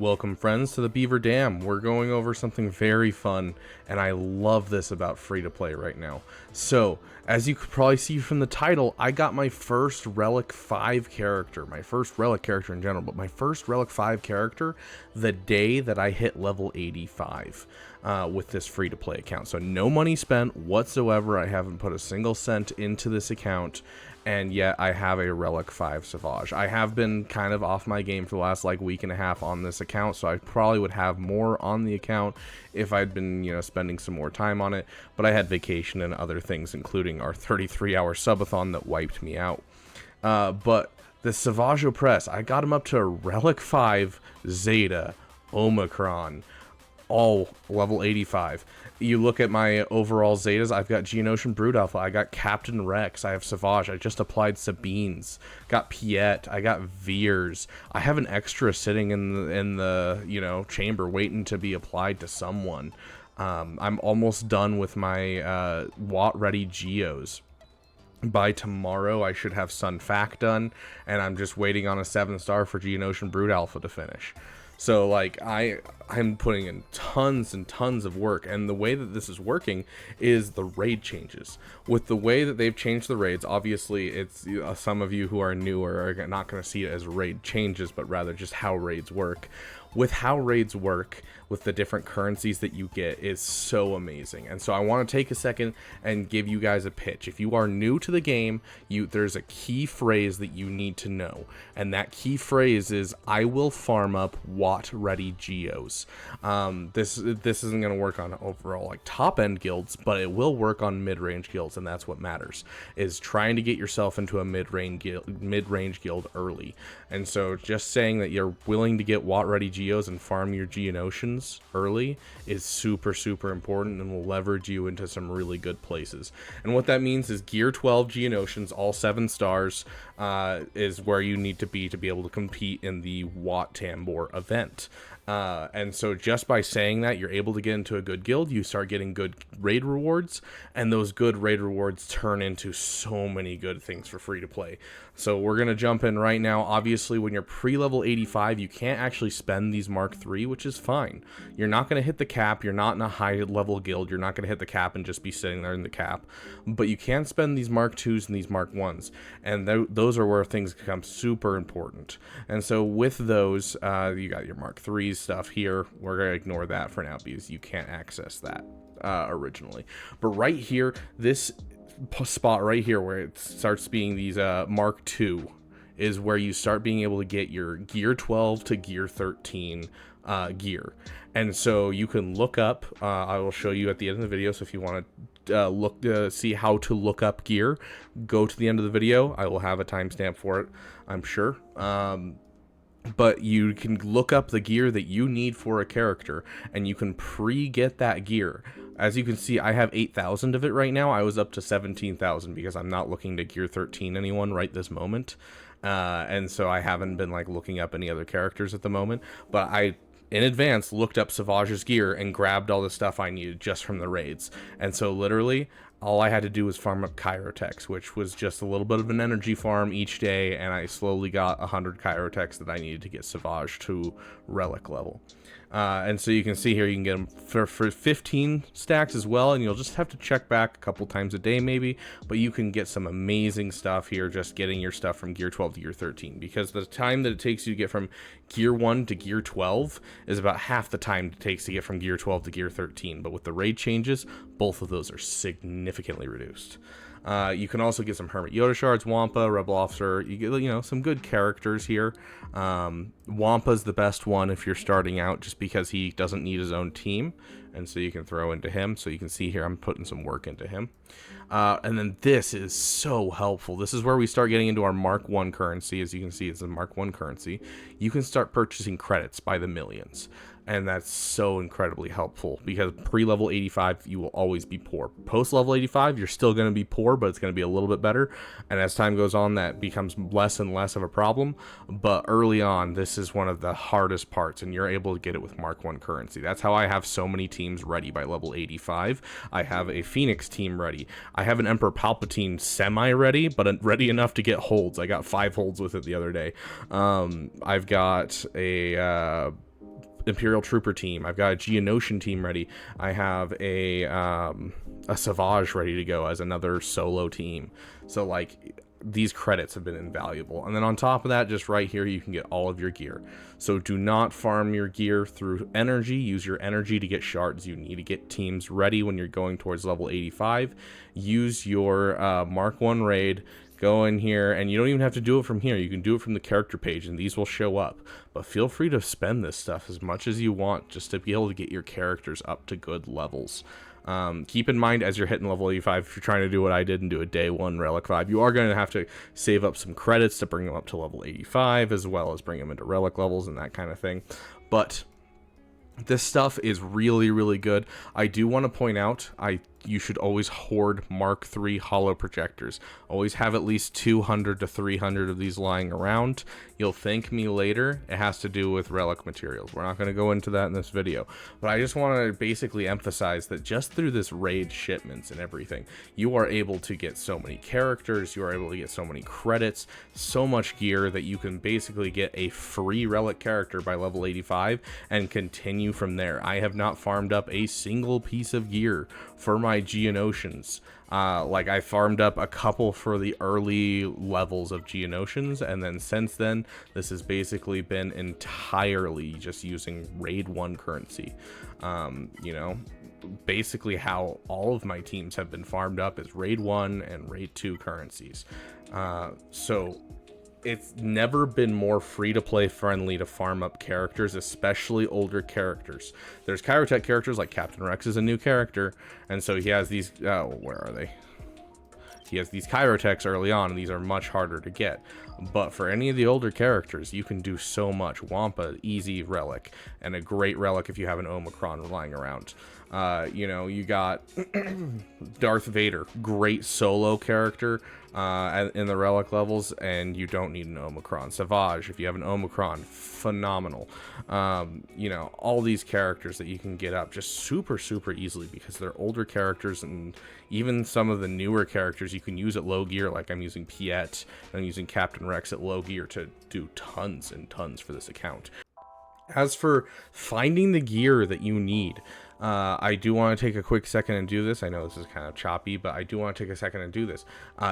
Welcome friends to the Beaver Dam. We're going over something very fun, and I love this about free-to-play right now. So, as you could probably see from the title, I got my first Relic 5 character, my first Relic character in general, but my first Relic 5 character the day that I hit level 85 with this free-to-play account. So no money spent whatsoever. I haven't put a single cent into this account, and yet I have a Relic 5 Sauvage. I have been kind of off my game for the last like week and a half on this account, so I probably would have more on the account if I'd been, spending some more time on it, but I had vacation and other things, including our 33-hour subathon that wiped me out. But the Sauvage Press, I got him up to a Relic 5 Zeta Omicron, all level 85. You look at my overall Zetas, I've got Geonosian Brood Alpha, I got Captain Rex, I have Sauvage, I just applied Sabines, got Piet, I got Veers, I have an extra sitting in the chamber waiting to be applied to someone. I'm almost done with my Watt Ready Geos. By tomorrow, I should have Sun Fac done, and I'm just waiting on a 7-star for Geonosian Brood Alpha to finish. So, like, I'm putting in tons and tons of work, and the way that this is working is the raid changes. With the way that they've changed the raids, obviously, it's some of you who are newer are not going to see it as raid changes, but rather just how raids work. With how raids work, with the different currencies that you get, is so amazing. And so I want to take a second and give you guys a pitch. If you are new to the game, there's a key phrase that you need to know. And that key phrase is, I will farm up Watt Ready Geos. This isn't going to work on overall like top-end guilds, but it will work on mid-range guilds, and that's what matters, is trying to get yourself into a mid-range guild early. And so just saying that you're willing to get Watt Ready Geos and farm your Geonosians early is super important and will leverage you into some really good places. And what that means is Gear 12 Geonosians, all 7 stars, is where you need to be able to compete in the Watt Tambor event. And so just by saying that, you're able to get into a good guild, you start getting good raid rewards, and those good raid rewards turn into so many good things for free to play. So we're going to jump in right now. Obviously, when you're pre-level 85, you can't actually spend these Mark III, which is fine. You're not going to hit the cap. You're not in a high-level guild. You're not going to hit the cap and just be sitting there in the cap. But you can spend these Mark IIs and these Mark Is, and those are where things become super important. And so with those, you got your Mark IIIs stuff here. We're going to ignore that for now because you can't access that originally. But right here, this spot right here where it starts being these Mark II is where you start being able to get your Gear 12 to Gear 13 gear. And so you can look up, I will show you at the end of the video, so if you want to see how to look up gear, go to the end of the video. I will have a timestamp for it, I'm sure. But you can look up the gear that you need for a character, and you can pre-get that gear. As you can see, I have 8,000 of it right now. I was up to 17,000 because I'm not looking to Gear 13 anyone right this moment. And so I haven't been like looking up any other characters at the moment. But I, in advance, looked up Sauvage's gear and grabbed all the stuff I needed just from the raids. And so literally, all I had to do was farm up Chirotex, which was just a little bit of an energy farm each day, and I slowly got 100 Chirotex that I needed to get Sauvage to Relic level. And so you can see here, you can get them for 15 stacks as well, and you'll just have to check back a couple times a day maybe, but you can get some amazing stuff here just getting your stuff from Gear 12 to Gear 13, because the time that it takes you to get from Gear 1 to Gear 12 is about half the time it takes to get from Gear 12 to Gear 13, but with the raid changes, both of those are significantly reduced. You can also get some Hermit Yoda Shards, Wampa, Rebel Officer. You get, some good characters here. Wampa's the best one if you're starting out, just because he doesn't need his own team, and so you can throw into him. So you can see here, I'm putting some work into him. And then this is so helpful. This is where we start getting into our Mark I currency. As you can see, it's a Mark I currency. You can start purchasing credits by the millions. And that's so incredibly helpful, because pre-level 85, you will always be poor. Post-level 85, you're still going to be poor, but it's going to be a little bit better. And as time goes on, that becomes less and less of a problem. But early on, this is one of the hardest parts, and you're able to get it with Mark I currency. That's how I have so many teams ready by level 85. I have a Phoenix team ready. I have an Emperor Palpatine semi-ready, but ready enough to get holds. I got 5 holds with it the other day. I've got a Imperial Trooper team. I've got a Geonosian team ready. I have a Savage ready to go as another solo team. So like, these credits have been invaluable. And then on top of that, just right here, you can get all of your gear. So do not farm your gear through energy. Use your energy to get shards. You need to get teams ready when you're going towards level 85. Use your Mark 1 raid. Go in here, and you don't even have to do it from here. You can do it from the character page, and these will show up. But feel free to spend this stuff as much as you want just to be able to get your characters up to good levels. Keep in mind, as you're hitting level 85, if you're trying to do what I did and do a day 1 Relic 5, you are going to have to save up some credits to bring them up to level 85, as well as bring them into Relic levels and that kind of thing. But this stuff is really, really good. I do want to point out, you should always hoard Mark III holo projectors. Always have at least 200 to 300 of these lying around. You'll thank me later. It has to do with relic materials. We're not going to go into that in this video, but I just want to basically emphasize that just through this raid shipments and everything, you are able to get so many characters, you are able to get so many credits, so much gear that you can basically get a free relic character by level 85 and continue from there. I have not farmed up a single piece of gear for my Geonosians. Like, I farmed up a couple for the early levels of Geonosians, and then since then, this has basically been entirely just using raid 1 currency. You know, basically how all of my teams have been farmed up is raid 1 and raid 2 currencies. So it's never been more free-to-play friendly to farm up characters, especially older characters. There's Kyrotech characters, like Captain Rex is a new character, and so he has these, where are they? He has these Kyrotechs early on, and these are much harder to get. But for any of the older characters, you can do so much. Wampa, easy relic, and a great relic if you have an Omicron lying around. You know, you got Darth Vader, great solo character in the relic levels, and you don't need an Omicron. Savage, if you have an Omicron, phenomenal. You know, all these characters that you can get up just super, super easily because they're older characters, and even some of the newer characters you can use at low gear, like I'm using Piet, and I'm using Captain Rex at low gear to do tons and tons for this account. As for finding the gear that you need, I do want to take a quick second and do this. I know this is kind of choppy, but I do want to take a second and do this.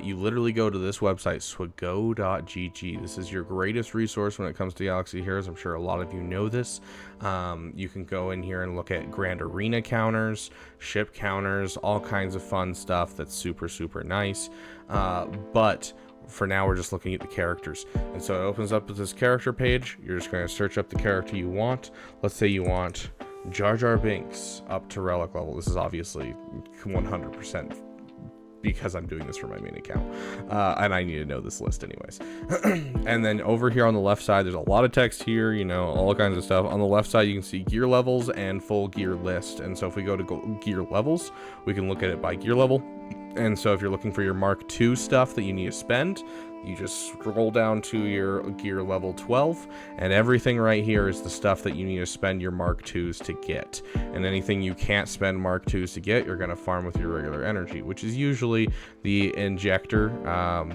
You literally go to this website, swago.gg. This is your greatest resource when it comes to Galaxy Heroes. I'm sure a lot of you know this. You can go in here and look at Grand Arena counters, ship counters, all kinds of fun stuff that's super, super nice. But for now, we're just looking at the characters. And so it opens up with this character page. You're just going to search up the character you want. Let's say you want Jar Jar Binks up to relic level. This is obviously 100% because I'm doing this for my main account. And I need to know this list anyways. And then over here on the left side, there's a lot of text here, you know, all kinds of stuff. On the left side, you can see gear levels and full gear list. And so if we go to gear levels, we can look at it by gear level. And so if you're looking for your Mark II stuff that you need to spend, you just scroll down to your gear level 12, and everything right here is the stuff that you need to spend your Mark IIs to get. And anything you can't spend Mark IIs to get, you're going to farm with your regular energy, which is usually the injector,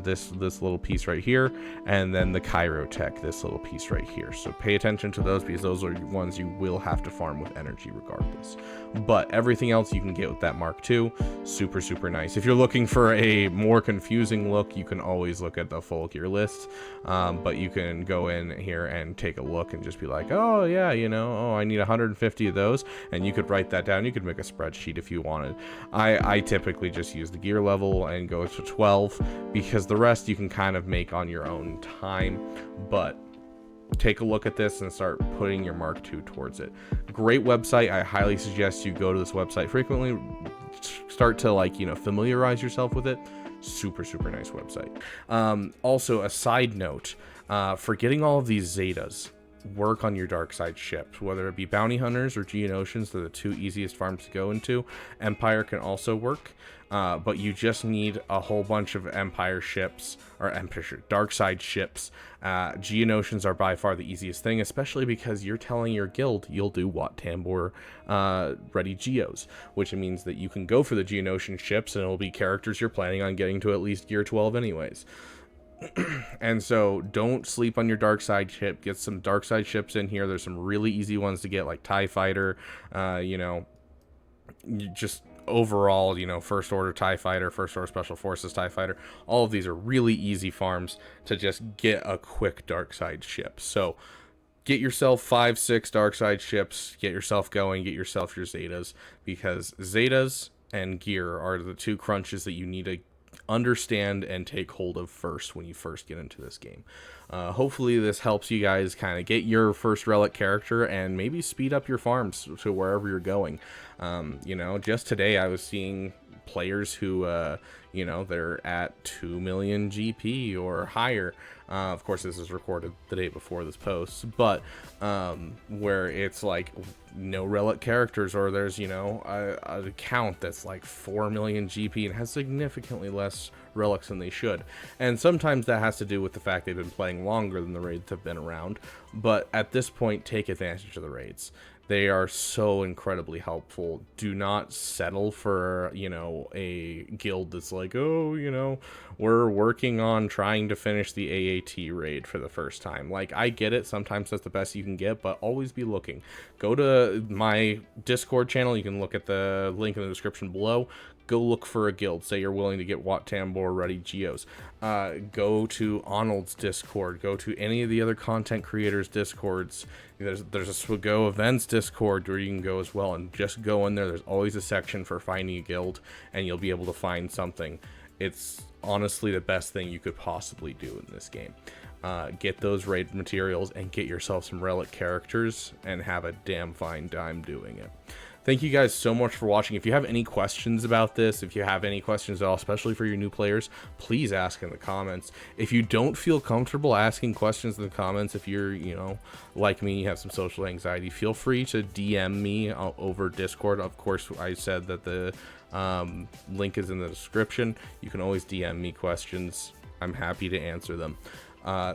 this little piece right here, and then the Kyrotech, this little piece right here. So pay attention to those because those are ones you will have to farm with energy regardless. But everything else you can get with that Mark II, super, super nice. If you're looking for a more confusing look, you can always look at the full gear list, but you can go in here and take a look and just be like, oh yeah, you know, oh, I need 150 of those, and you could write that down. You could make a spreadsheet if you wanted. I typically just use the gear level and go to 12 because the rest you can kind of make on your own time. But take a look at this and start putting your Mark II towards it. Great website. I highly suggest you go to this website frequently, start to, like, you know, familiarize yourself with it. Super, super nice website. Also, a side note, for getting all of these Zetas, work on your dark side ships, whether it be bounty hunters or Geonosians. They're the two easiest farms to go into. Empire can also work, but you just need a whole bunch of Empire ships, or dark side ships. Geonosians are by far the easiest thing, especially because you're telling your guild you'll do Wat Tambor ready Geos, which means that you can go for the Geonosian ships and it'll be characters you're planning on getting to at least gear 12 anyways. And so don't sleep on your dark side ship. Get some dark side ships in here. There's some really easy ones to get, like TIE Fighter, you know, just overall, you know, first order TIE Fighter, first order special forces TIE Fighter. All of these are really easy farms to just get a quick dark side ship. So get yourself 5-6 dark side ships, get yourself going, get yourself your Zetas, because Zetas and gear are the two crunches that you need to understand and take hold of first when you first get into this game. Hopefully this helps you guys kind of get your first Relic character and maybe speed up your farms to wherever you're going. You know, just today I was seeing players who, you know, they're at 2 million GP or higher. Of course, this is recorded the day before this post, but where it's like no Relic characters, or there's, you know, an account that's like 4 million GP and has significantly less Relics than they should. And sometimes that has to do with the fact they've been playing longer than the raids have been around. But at this point, take advantage of the raids. They are so incredibly helpful. Do not settle for, you know, a guild that's like, oh, you know, we're working on trying to finish the AAT raid for the first time. Like, I get it. Sometimes that's the best you can get, but always be looking. Go to my Discord channel. You can look at the link in the description below. Go look for a guild. Say you're willing to get Wat Tambor ready Geos. Go to Arnold's Discord. Go to any of the other content creators' Discords. There's a Swago Events Discord where you can go as well, and just go in there. There's always a section for finding a guild, and you'll be able to find something. It's honestly the best thing you could possibly do in this game. Get those raid materials and get yourself some Relic characters and have a damn fine time doing it. Thank you guys so much for watching. If you have any questions about this, if you have any questions at all, especially for your new players, please ask in the comments. If you don't feel comfortable asking questions in the comments, if you're, you know, like me, you have some social anxiety, feel free to DM me over Discord. Of course, I said that the link is in the description. You can always DM me questions. I'm happy to answer them.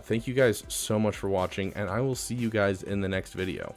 Thank you guys so much for watching, and I will see you guys in the next video.